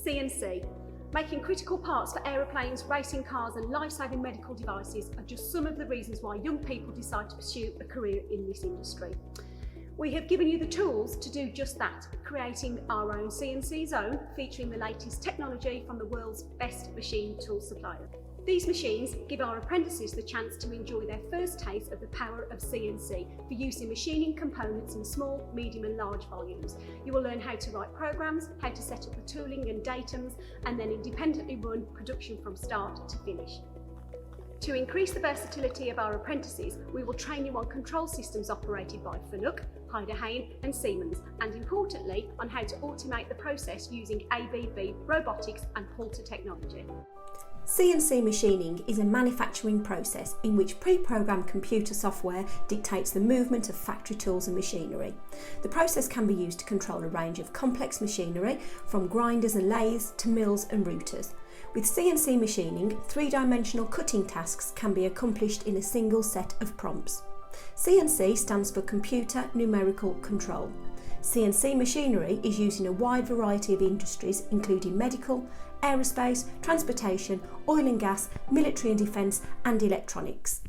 CNC. Making critical parts for aeroplanes, racing cars and life-saving medical devices are just some of the reasons why young people decide to pursue a career in this industry. We have given you the tools to do just that, creating our own CNC zone featuring the latest technology from the world's best machine tool supplier. These machines give our apprentices the chance to enjoy their first taste of the power of CNC for use in machining components in small, medium and large volumes. You will learn how to write programs, how to set up the tooling and datums, and then independently run production from start to finish. To increase the versatility of our apprentices, we will train you on control systems operated by Fanuc, Heiderhain and Siemens, and importantly on how to automate the process using ABB robotics and Halter technology. CNC machining is a manufacturing process in which pre-programmed computer software dictates the movement of factory tools and machinery. The process can be used to control a range of complex machinery, from grinders and lathes to mills and routers. With CNC machining, three-dimensional cutting tasks can be accomplished in a single set of prompts. CNC stands for Computer Numerical Control. CNC machinery is used in a wide variety of industries including medical, aerospace, transportation, oil and gas, military and defence and electronics.